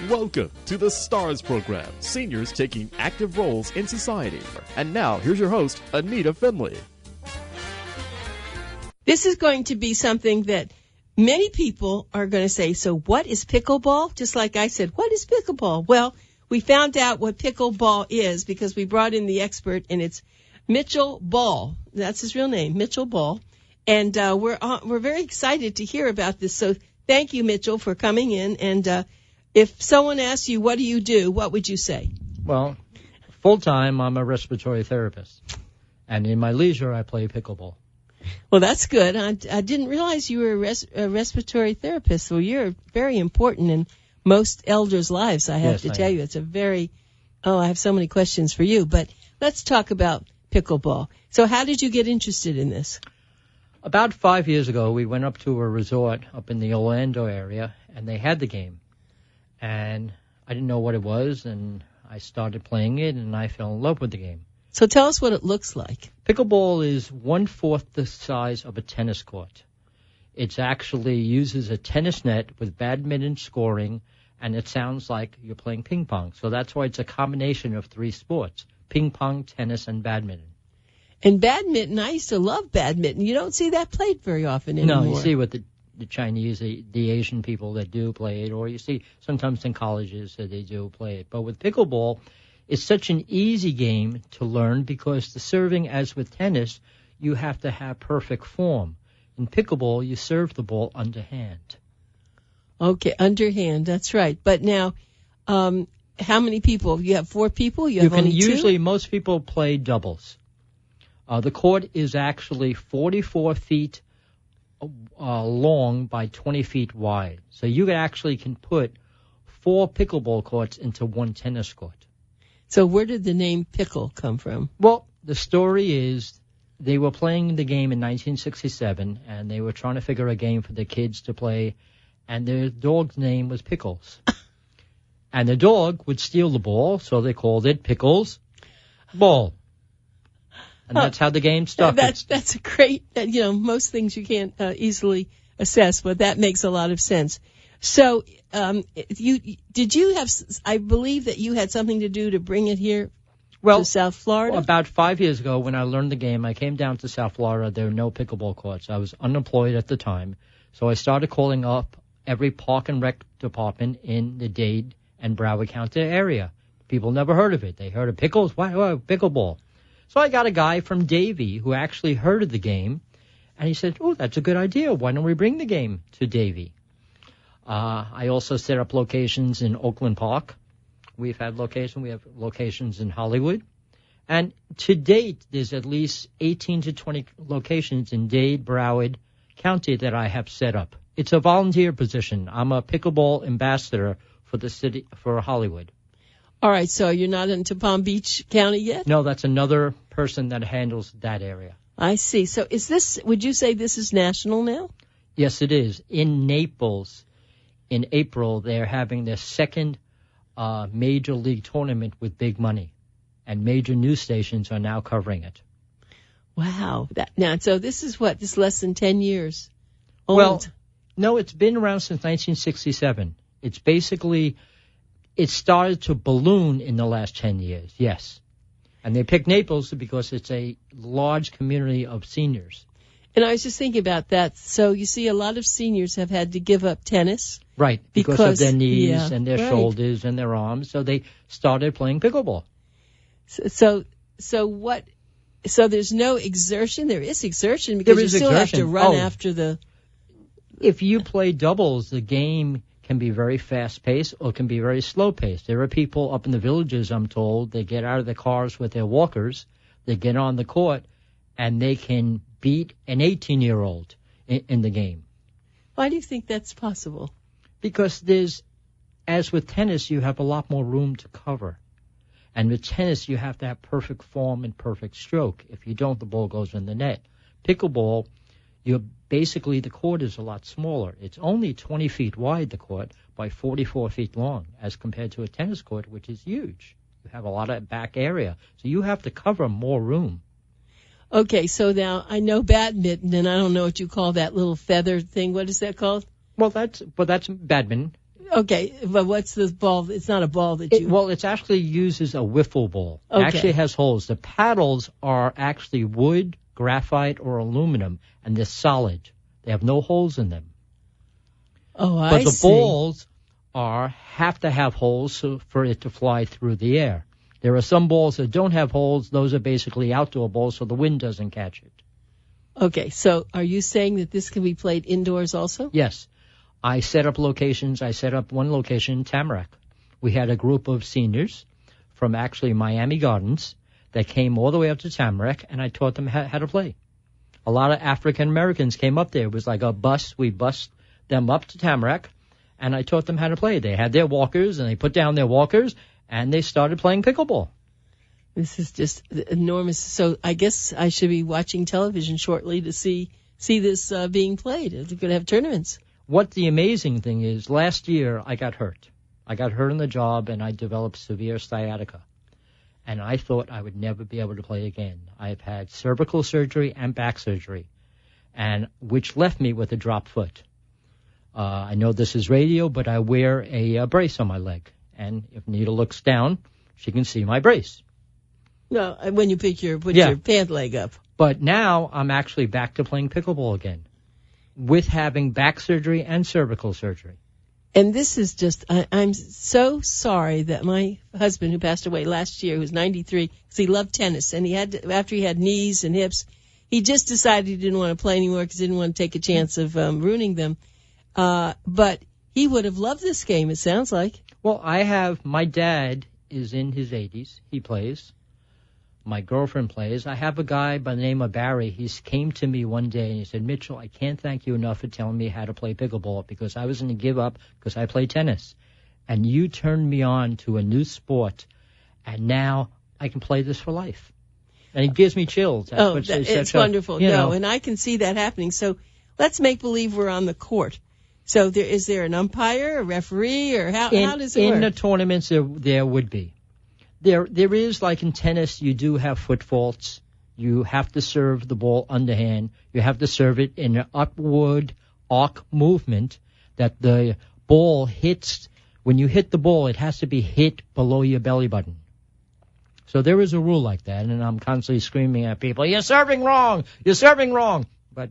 Welcome to the STARS program, seniors taking active roles in society. And now, here's your host, ANITA FINLEY. This is going to be something that many people are going to say, so what is pickleball? Just like I said, what is pickleball? Well, we found out what pickleball is because we brought in the expert, and it's Mitchell Ball. That's his real name, Mitchell Ball. And we're very excited to hear about this. So thank you, Mitchell, for coming in. And if someone asks you, what do you do, what would you say? Well, full-time, I'm a respiratory therapist. And in my leisure, I play pickleball. Well, that's good. I didn't realize you were a respiratory therapist. So you're very important in most elders' lives, I have to tell you. It's a very, I have so many questions for you. But let's talk about pickleball. So how did you get interested in this? About 5 years ago, we went up to a resort up in the Orlando area, and they had the game. And I didn't know what it was, and I started playing it, and I fell in love with the game. So tell us what it looks like. Pickleball is 1/4 the size of a tennis court. It actually uses a tennis net with badminton scoring, and it sounds like you're playing ping pong. So that's why it's a combination of 3 sports, ping pong, tennis, and badminton. And badminton, I used to love badminton. You don't see that played very often anymore. No, you see with the Chinese, the Asian people that do play it, or you see sometimes in colleges that they do play it. But with pickleball, it's such an easy game to learn because the serving, as with tennis, you have to have perfect form. In pickleball, you serve the ball underhand. Okay, underhand, that's right. But now, how many people? You have 4 people? You have only 2? Usually, most people play doubles. The court is actually 44 feet long by 20 feet wide. So you actually can put 4 pickleball courts into 1 tennis court. So where did the name Pickle come from? Well, the story is they were playing the game in 1967, and they were trying to figure a game for the kids to play, and their dog's name was Pickles. And the dog would steal the ball, so they called it Pickles Ball. And that's how the game stuck. That's a great, most things you can't easily assess, but that makes a lot of sense. So, you have, I believe that you had something to do to bring it here to South Florida? Well, about 5 years ago when I learned the game, I came down to South Florida. There were no pickleball courts. I was unemployed at the time. So I started calling up every park and rec department in the Dade and Broward County area. People never heard of it. They heard of pickles. What? Pickleball. So I got a guy from Davie who actually heard of the game, and he said, oh, that's a good idea. Why don't we bring the game to Davie? I also set up locations in Oakland Park. We have locations in Hollywood. And to date, there's at least 18 to 20 locations in Dade, Broward County that I have set up. It's a volunteer position. I'm a pickleball ambassador for the city, for Hollywood. All right, so you're not into Palm Beach County yet? No, that's another person that handles that area. I see. So would you say this is national now? Yes, it is. In Naples, in April, they're having their second major league tournament with big money, and major news stations are now covering it. Wow. So this is this less than 10 years old? Well, no, it's been around since 1967. It's basically, it started to balloon in the last 10 years, yes. And they picked Naples because it's a large community of seniors. And I was just thinking about that. So you see a lot of seniors have had to give up tennis. Right, because of their knees and their shoulders and their arms. So they started playing pickleball. So there's no exertion? There is exertion because you still have to run after the... If you play doubles, the game can be very fast-paced or can be very slow-paced. There are people up in the villages, I'm told, they get out of their cars with their walkers, they get on the court, and they can beat an 18-year-old in the game. Why do you think that's possible? Because as with tennis, you have a lot more room to cover. And with tennis, you have to have perfect form and perfect stroke. If you don't, the ball goes in the net. Pickleball, the court is a lot smaller. It's only 20 feet wide, the court, by 44 feet long, as compared to a tennis court, which is huge. You have a lot of back area. So you have to cover more room. Okay, so now I know badminton, and I don't know what you call that little feather thing. What is that called? Well, that's badminton. Okay, but what's the ball? It's not a ball that you... Well, it actually uses a wiffle ball. Okay. It actually has holes. The paddles are actually wood, graphite, or aluminum, and they're solid. They have no holes in them. Oh, I see. But the see. balls have to have holes for it to fly through the air. There are some balls that don't have holes. Those are basically outdoor balls, so the wind doesn't catch it. Okay, so are you saying that this can be played indoors also? Yes. I set up locations. I set up one location in Tamarack. We had a group of seniors from actually Miami Gardens that came all the way up to Tamarack, and I taught them how to play. A lot of African Americans came up there. It was like a bus. We bussed them up to Tamarack, and I taught them how to play. They had their walkers, and they put down their walkers, and they started playing pickleball. This is just enormous. So I guess I should be watching television shortly to see this being played. They're going to have tournaments. What the amazing thing is, last year I got hurt. I got hurt on the job, and I developed severe sciatica. And I thought I would never be able to play again. I've had cervical surgery and back surgery, and which left me with a drop foot. I know this is radio, but I wear a brace on my leg. And if Nita looks down, she can see my brace. No, when you put your pant leg up. But now I'm actually back to playing pickleball again, with having back surgery and cervical surgery. And this is just, I'm so sorry that my husband, who passed away last year, who was 93, because he loved tennis, and after he had knees and hips, he just decided he didn't want to play anymore because he didn't want to take a chance of ruining them. But he would have loved this game, it sounds like. Well, my dad is in his 80s. He plays. My girlfriend plays. I have a guy by the name of Barry. He came to me one day and he said, Mitchell, I can't thank you enough for telling me how to play pickleball because I was going to give up because I play tennis. And you turned me on to a new sport, and now I can play this for life. And it gives me chills. It's wonderful. And I can see that happening. So let's make believe we're on the court. So is there an umpire, a referee, or how does it work? In the tournaments, there would be. There is, like in tennis, you do have foot faults. You have to serve the ball underhand. You have to serve it in an upward arc movement that the ball hits. When you hit the ball, it has to be hit below your belly button. So there is a rule like that, and I'm constantly screaming at people, you're serving wrong! You're serving wrong! But,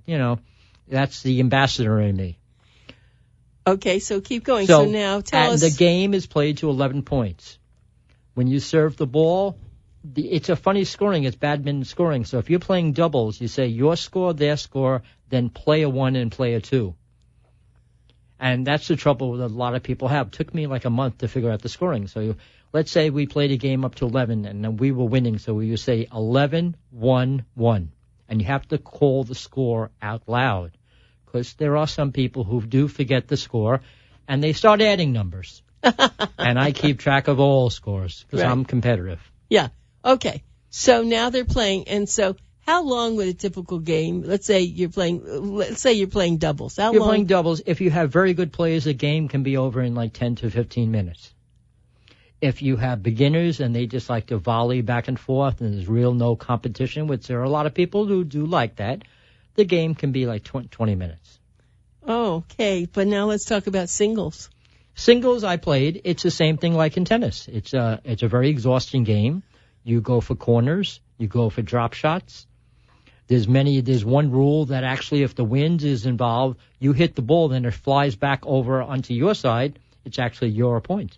that's the ambassador in me. Okay, so keep going. So now tell us. And the game is played to 11 points. When you serve the ball, it's a funny scoring. It's badminton scoring. So if you're playing doubles, you say your score, their score, then player 1 and player 2. And that's the trouble that a lot of people have. It took me like a month to figure out the scoring. So let's say we played a game up to 11, and then we were winning. So we would say 11-1-1. And you have to call the score out loud, because there are some people who do forget the score, and they start adding numbers. And I keep track of all scores because I'm competitive. Yeah. Okay. So now they're playing, and so how long would a typical game? Let's say you're playing doubles. How long? You're playing doubles. If you have very good players, a game can be over in like 10 to 15 minutes. If you have beginners and they just like to volley back and forth, and there's no competition, which there are a lot of people who do like that, the game can be like 20 minutes. Okay. But now let's talk about singles. Singles I played, it's the same thing like in tennis. It's a very exhausting game. You go for corners. You go for drop shots. There's one rule that actually if the wind is involved, you hit the ball, then it flies back over onto your side. It's actually your point.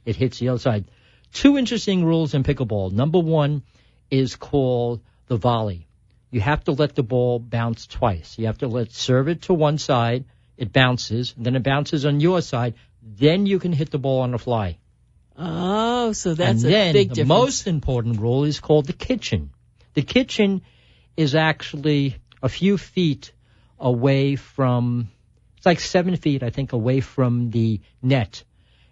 It hits the other side. 2 interesting rules in pickleball. Number 1 is called the volley. You have to let the ball bounce twice. You have to serve it to one side. It bounces. Then it bounces on your side. Then you can hit the ball on the fly. Oh, so that's a big difference. The most important rule is called the kitchen. The kitchen is actually a few feet away from, it's like 7 feet, I think, away from the net.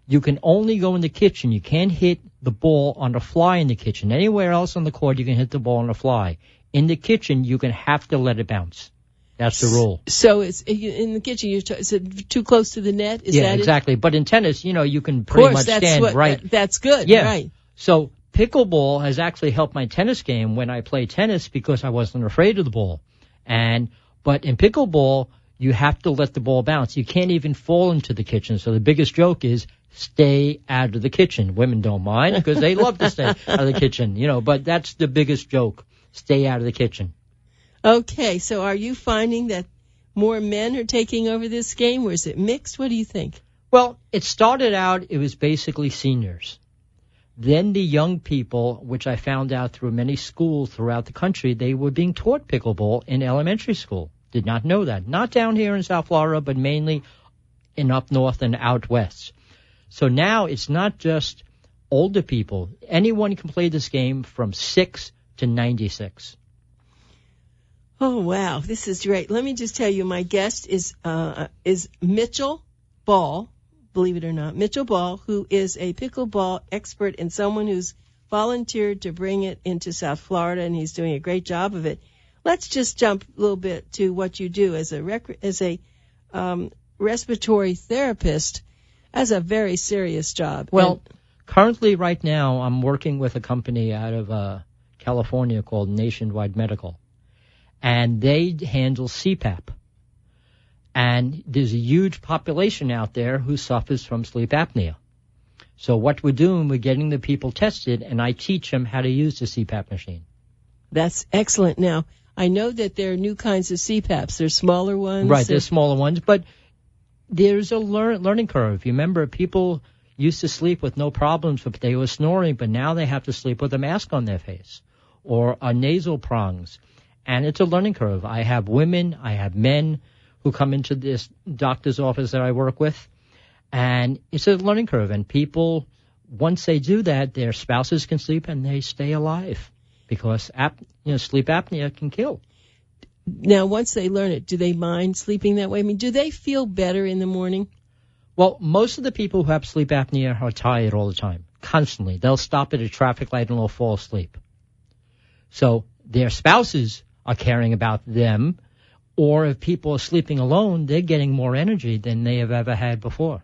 You can only go in the kitchen. You can't hit the ball on the fly in the kitchen. Anywhere else on the court, you can hit the ball on the fly. In the kitchen, you have to let it bounce. That's the rule. So it's in the kitchen. Is it too close to the net? Yeah, exactly. But in tennis, you can pretty much stand right. That's good. Yeah. Right. So pickleball has actually helped my tennis game when I play tennis because I wasn't afraid of the ball. But in pickleball, you have to let the ball bounce. You can't even fall into the kitchen. So the biggest joke is stay out of the kitchen. Women don't mind because they love to stay out of the kitchen, but that's the biggest joke. Stay out of the kitchen. Okay, so are you finding that more men are taking over this game, or is it mixed? What do you think? Well, it started out, it was basically seniors. Then the young people, which I found out through many schools throughout the country, they were being taught pickleball in elementary school. Did not know that. Not down here in South Florida, but mainly in up north and out west. So now it's not just older people. Anyone can play this game from 6 to 96. Oh, wow. This is great. Let me just tell you, my guest is Mitchell Ball, believe it or not. Mitchell Ball, who is a pickleball expert and someone who's volunteered to bring it into South Florida, and he's doing a great job of it. Let's just jump a little bit to what you do as a respiratory therapist. That's a very serious job. Well, currently right now I'm working with a company out of California called Nationwide Medical, and they handle CPAP. And there's a huge population out there who suffers from sleep apnea. So what we're doing, we're getting the people tested, and I teach them how to use the CPAP machine. That's excellent. Now, I know that there are new kinds of CPAPs. There's smaller ones. Right, there's smaller ones, but there's a learning curve. You remember, people used to sleep with no problems, but they were snoring, but now they have to sleep with a mask on their face or nasal prongs. And it's a learning curve. I have women, I have men who come into this doctor's office that I work with, and it's a learning curve. And people, once they do that, their spouses can sleep and they stay alive because sleep apnea can kill. Now, once they learn it, do they mind sleeping that way? I mean, do they feel better in the morning? Well, most of the people who have sleep apnea are tired all the time, constantly. They'll stop at a traffic light and they'll fall asleep. So their spouses are caring about them, or if people are sleeping alone, they're getting more energy than they have ever had before.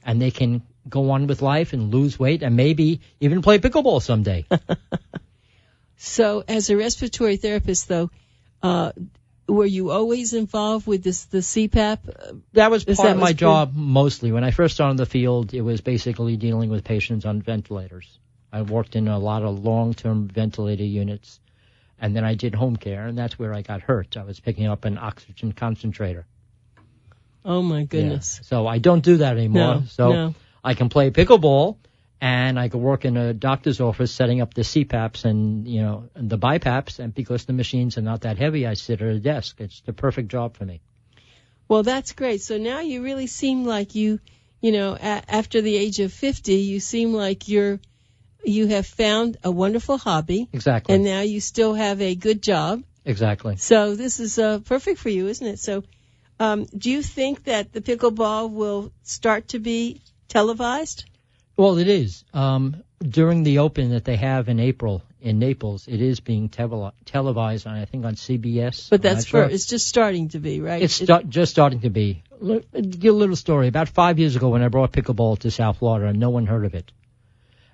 And they can go on with life and lose weight and maybe even play pickleball someday. So as a respiratory therapist, though, were you always involved with the CPAP? That was part of my job mostly. When I first started in the field, it was basically dealing with patients on ventilators. I worked in a lot of long-term ventilator units. And then I did home care, and that's where I got hurt. I was picking up an oxygen concentrator. Oh, my goodness. Yeah. So I don't do that anymore. No. I can play pickleball, and I can work in a doctor's office setting up the CPAPs and, and the BiPAPs. And because the machines are not that heavy, I sit at a desk. It's the perfect job for me. Well, that's great. So now you really seem like after the age of 50, you seem like you have found a wonderful hobby. Exactly. And now you still have a good job. Exactly. So this is perfect for you, isn't it? So do you think that the pickleball will start to be televised? Well, it is. During the Open that they have in April in Naples, it is being televised, I think, on CBS. But it's just starting to be, right? It's just starting to be. Give a little story. About 5 years ago when I brought pickleball to South Florida, no one heard of it.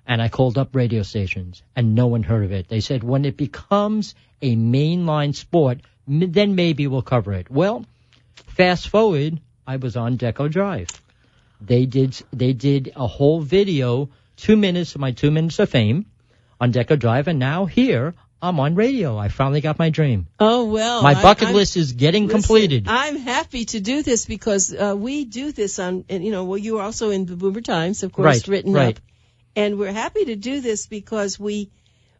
And I called up radio stations, and no one heard of it. They said, when it becomes a mainline sport, then maybe we'll cover it. Well, fast forward, I was on Deco Drive. They did a whole video, 2 minutes of my 2 minutes of fame on Deco Drive, and now here I'm on radio. I finally got my dream. Oh, well. My bucket list is getting completed. I'm happy to do this because we do this on, you are also in the Boomer Times, of course, written up. And we're happy to do this because we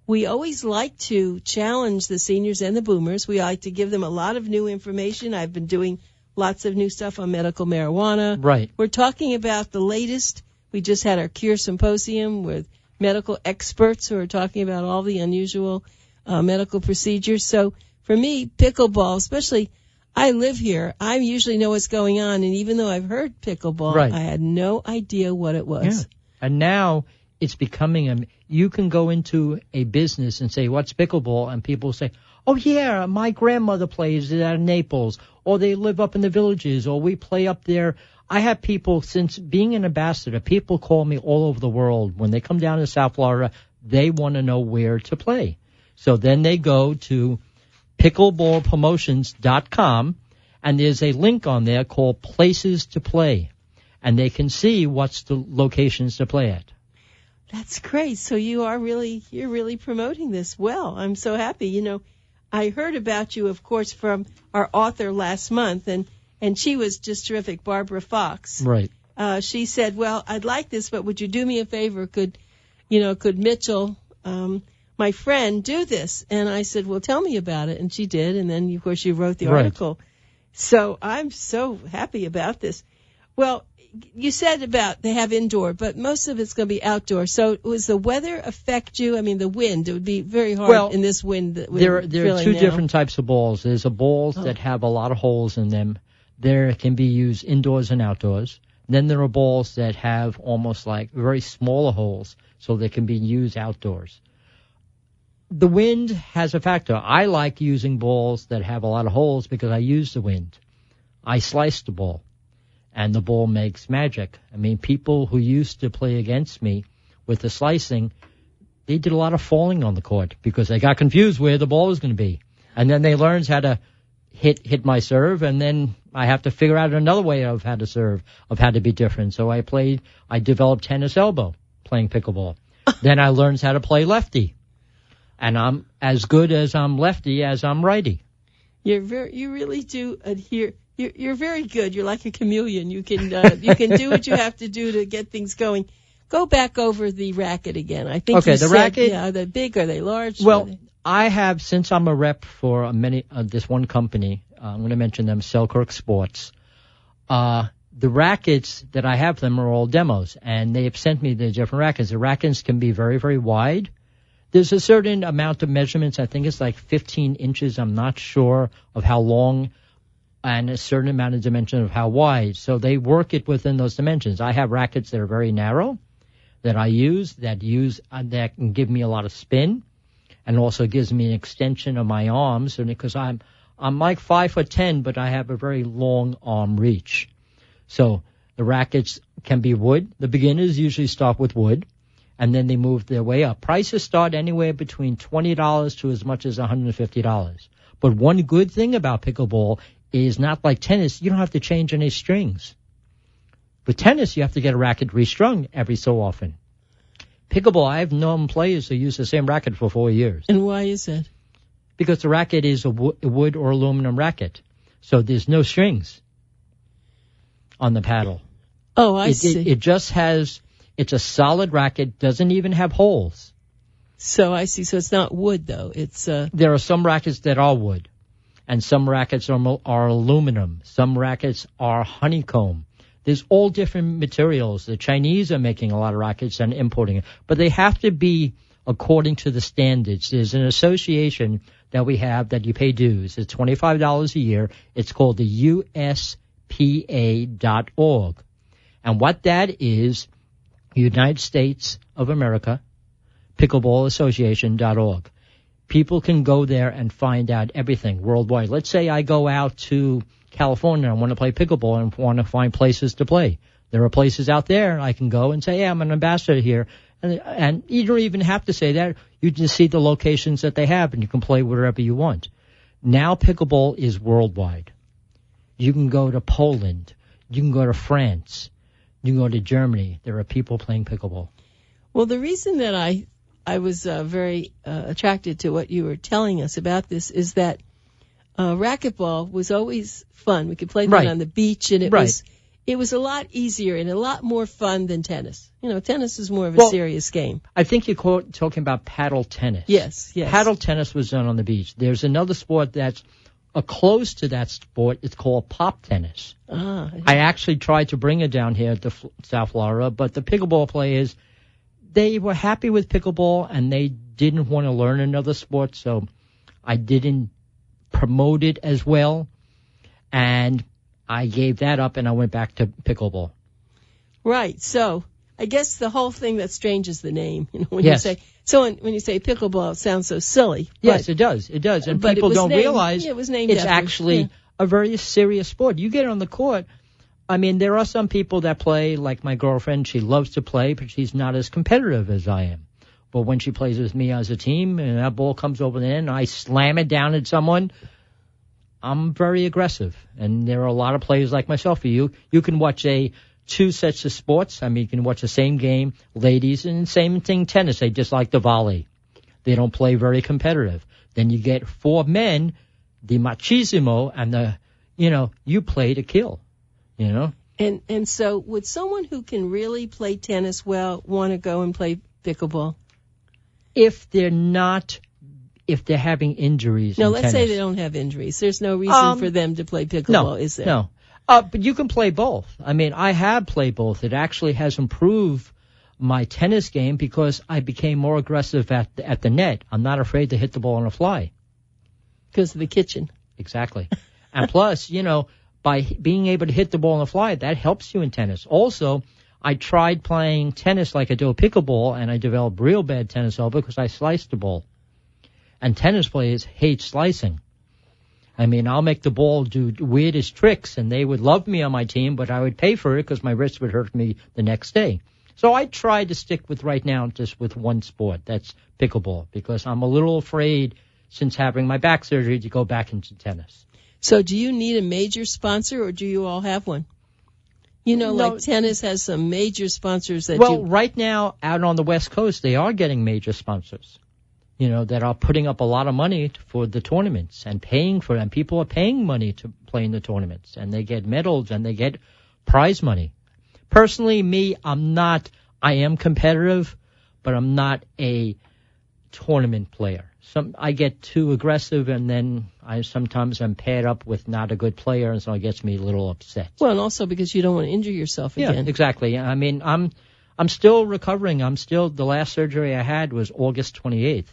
always like to challenge the seniors and the boomers. We like to give them a lot of new information. I've been doing lots of new stuff on medical marijuana. Right. We're talking about the latest. We just had our Cure Symposium with medical experts who are talking about all the unusual medical procedures. So for me, pickleball, especially, I live here. I usually know what's going on. And even though I've heard pickleball, I had no idea what it was. Yeah. And now it's becoming you can go into a business and say, what's pickleball? And people say, oh, yeah, my grandmother plays it out of Naples, or they live up in the villages, or we play up there. I have people, since being an ambassador, people call me all over the world. When they come down to South Florida, they want to know where to play. So then they go to pickleballpromotions.com, And there's a link on there called Places to Play. And they can see what's the locations to play at. That's great. So you're really promoting this well. I'm so happy. You know, I heard about you, of course, from our author last month, and she was just terrific, Barbara Fox. Right. She said, well, I'd like this, but would you do me a favor? Could Mitchell, my friend, do this? And I said, well, tell me about it. And she did. And then, of course, you wrote the article. So I'm so happy about this. Well, you said about they have indoor, but most of it's going to be outdoor. So does the weather affect you? I mean, the wind, it would be very hard in this wind. That there are two different types of balls. There's balls that have a lot of holes in them. There can be used indoors and outdoors. Then there are balls that have almost like very smaller holes, so they can be used outdoors. The wind has a factor. I like using balls that have a lot of holes because I use the wind. I slice the ball. And the ball makes magic. I mean, people who used to play against me with the slicing, they did a lot of falling on the court because they got confused where the ball was going to be. And then they learned how to hit my serve, and then I have to figure out another way of how to serve, of how to be different. So I developed tennis elbow playing pickleball. Then I learned how to play lefty. And I'm as good as I'm lefty as I'm righty. You really do adhere. You're very good. You're like a chameleon. You can do what you have to do to get things going. Go back over the racket again. I think the racket. Yeah, are they big? Are they large? Well, I have, since I'm a rep for this one company. I'm going to mention them, Selkirk Sports. The rackets that I have them are all demos, and they have sent me the different rackets. The rackets can be very, very wide. There's a certain amount of measurements. I think it's like 15 inches. I'm not sure of how long. And a certain amount of dimension of how wide. So they work it within those dimensions. I have rackets that are very narrow that I use that can give me a lot of spin and also gives me an extension of my arms because I'm like 5'10", but I have a very long arm reach. So the rackets can be wood. The beginners usually start with wood, and then they move their way up. Prices start anywhere between $20 to as much as $150. But one good thing about pickleball is not like tennis. You don't have to change any strings. With tennis, you have to get a racket restrung every so often. Pickleball, I have known players who use the same racket for 4 years. And why is that? Because the racket is a wood or aluminum racket. So there's no strings on the paddle. Oh, I see. It's a solid racket, doesn't even have holes. So I see. So it's not wood, though. There are some rackets that are wood. And some rackets are aluminum. Some rackets are honeycomb. There's all different materials. The Chinese are making a lot of rackets and importing it. But they have to be according to the standards. There's an association that we have that you pay dues. It's $25 a year. It's called the USPA.org. And what that is, United States of America, Pickleball Association.org. People can go there and find out everything worldwide. Let's say I go out to California and want to play pickleball and want to find places to play. There are places out there I can go and say, hey, I'm an ambassador here. And you don't even have to say that. You just see the locations that they have, and you can play wherever you want. Now pickleball is worldwide. You can go to Poland. You can go to France. You can go to Germany. There are people playing pickleball. Well, the reason that I was very attracted to what you were telling us about this is that racquetball was always fun. We could play that on the beach, and it was a lot easier and a lot more fun than tennis. You know, tennis is more of a serious game. I think you're talking about paddle tennis. Yes. Paddle tennis was done on the beach. There's another sport that's close to that sport. It's called pop tennis. I actually tried to bring it down here to South Florida, but the pickleball players, they were happy with pickleball, and they didn't want to learn another sport, so I didn't promote it as well, and I gave that up, and I went back to pickleball. Right. So I guess the whole thing that's strange is the name. You know, when you say when you say pickleball, it sounds so silly. Yes, it does. It does, and people don't realize it was named it's after, actually a very serious sport. You get on the court. I mean, there are some people that play, like my girlfriend. She loves to play, but she's not as competitive as I am. But when she plays with me as a team, and that ball comes over the end, and I slam it down at someone, I'm very aggressive, and there are a lot of players like myself. You can watch two sets of sports. I mean, you can watch the same game, ladies, and same thing, tennis. They just like the volley. They don't play very competitive. Then you get 4 men, the machismo, and you play to kill, And so would someone who can really play tennis well want to go and play pickleball? If they're having injuries. No, in let's tennis. say they don't have injuries. There's no reason for them to play pickleball, is there? No. But you can play both. I mean, I have played both. It actually has improved my tennis game because I became more aggressive at the net. I'm not afraid to hit the ball on a fly. Because of the kitchen. Exactly. And plus, by being able to hit the ball on the fly, that helps you in tennis. Also, I tried playing tennis like I do pickleball, and I developed real bad tennis elbow because I sliced the ball. And tennis players hate slicing. I mean, I'll make the ball do weirdest tricks, and they would love me on my team, but I would pay for it because my wrist would hurt me the next day. So I try to stick with right now just with one sport. That's pickleball, because I'm a little afraid, since having my back surgery, to go back into tennis. So do you need a major sponsor, or do you all have one? Like tennis has some major sponsors that right now, out on the West Coast, they are getting major sponsors, that are putting up a lot of money for the tournaments and paying for them. People are paying money to play in the tournaments, and they get medals and they get prize money. Personally, I am competitive, but I'm not a tournament player. I get too aggressive, and then sometimes I'm paired up with not a good player, and so it gets me a little upset. Well, and also because you don't want to injure yourself again. Yeah, exactly. I mean, I'm still recovering. The last surgery I had was August 28th.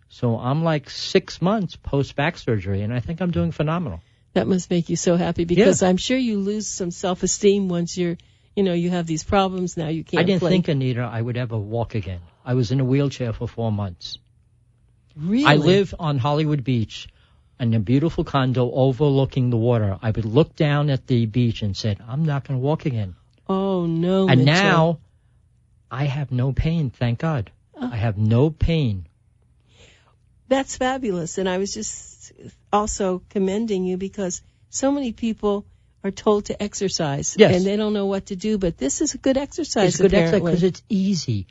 So I'm like 6 months post-back surgery, and I think I'm doing phenomenal. That must make you so happy, because I'm sure you lose some self-esteem once you have these problems. Now you can't play. I didn't think, Anita, I would ever walk again. I was in a wheelchair for 4 months. Really? I live on Hollywood Beach in a beautiful condo overlooking the water. I would look down at the beach and said, I'm not going to walk again. Oh, no, And Mitchell. now I have no pain, thank God. I have no pain. That's fabulous. And I was just also commending you, because so many people are told to exercise. Yes. And they don't know what to do, but this is a good exercise. It's a good exercise apparently. because it's easy.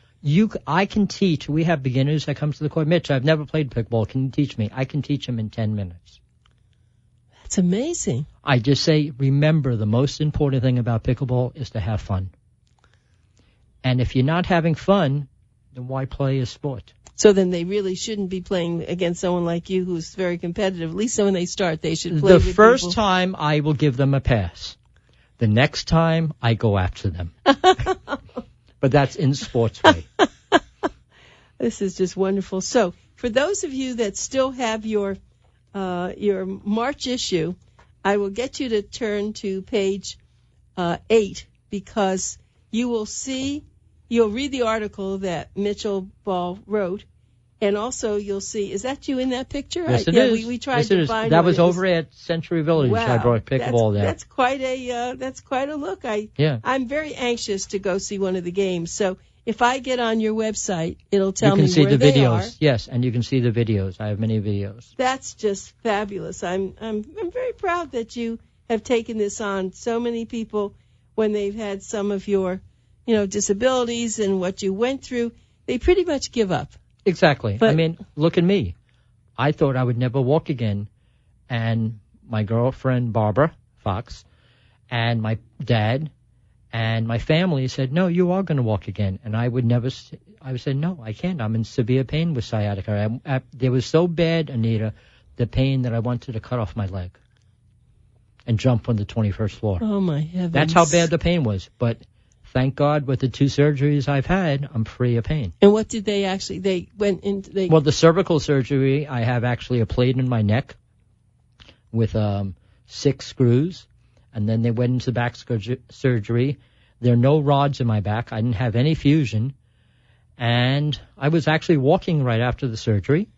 I can teach. We have beginners that come to the court. Mitch, I've never played pickleball. Can you teach me? I can teach them in 10 minutes. That's amazing. I just say, remember, the most important thing about pickleball is to have fun. And if you're not having fun, then why play a sport? So then they really shouldn't be playing against someone like you who's very competitive. At least when they start, they should play with The first people. time, I will give them a pass. The next time, I go after them. But that's in sports way. This is just wonderful. So for those of you that still have your March issue, I will get you to turn to page 8, because you'll read the article that Mitchell Ball wrote, and also you'll see, is that you in that picture? Yes, it is. We tried yes, to it is. find that what was it over at Century Village. Wow, I brought pickleball there. That's quite a look. I'm very anxious to go see one of the games. So if I get on your website, it'll tell me where they are. You can see the videos. Yes, and you can see the videos. I have many videos. That's just fabulous. I'm very proud that you have taken this on. So many people, when they've had some of your disabilities and what you went through, they pretty much give up. Exactly. But, I mean, look at me. I thought I would never walk again. And my girlfriend, Barbara Fox, and my dad and my family said, no, you are going to walk again. And I would say, no, I can't. I'm in severe pain with sciatica. There was so bad, Anita, the pain that I wanted to cut off my leg and jump on the 21st floor. Oh, my heavens. That's how bad the pain was. But thank God, with the 2 surgeries I've had, I'm free of pain. And what did they went into? Well, the cervical surgery, I have actually a plate in my neck with 6 screws, and then they went into back surgery. There are no rods in my back. I didn't have any fusion, and I was actually walking right after the surgery.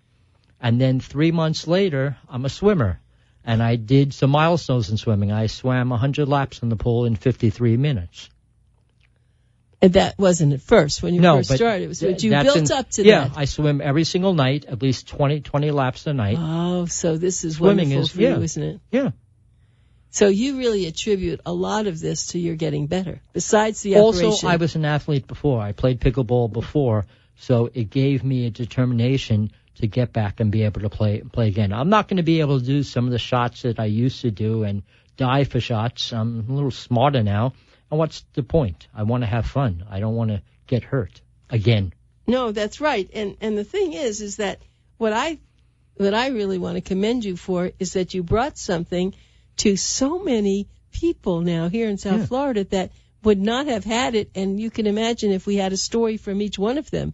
And then 3 months later, I'm a swimmer, and I did some milestones in swimming. I swam 100 laps in the pool in 53 minutes. And that wasn't at first when you first but started. It was but you that's built up to yeah, that. I swim every single night, at least 20 laps a night. Oh, so this is Swimming wonderful is, for you, isn't it? Yeah. So you really attribute a lot of this to your getting better, besides the Also, operation. I was an athlete before. I played pickleball before, so it gave me a determination to get back and be able to play again. I'm not going to be able to do some of the shots that I used to do and dive for shots. I'm a little smarter now. And what's the point? I want to have fun. I don't want to get hurt again. No, that's right. And the thing is that what I really want to commend you for is that you brought something to so many people now here in South Florida that would not have had it. And you can imagine if we had a story from each one of them.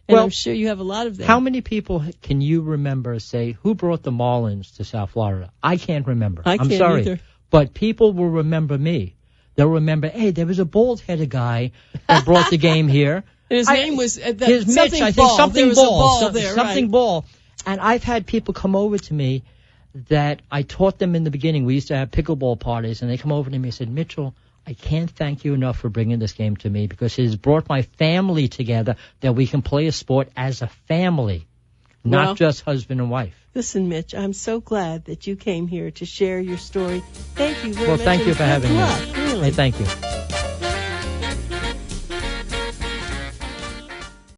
And I'm sure you have a lot of them. How many people can you remember say, who brought the Marlins to South Florida? I can't remember. I'm sorry. Either. But people will remember me. They'll remember, hey, there was a bald-headed guy that brought the game here. His name was his something Mitch, I think Ball. something There was Ball. a ball there, something right. Ball. And I've had people come over to me that I taught them in the beginning. We used to have pickleball parties, and they come over to me and said, Mitchell, I can't thank you enough for bringing this game to me because it has brought my family together that we can play a sport as a family, not just husband and wife. Listen, Mitch, I'm so glad that you came here to share your story. Thank you very much. Well, thank you for having me. Really. Hey, thank you.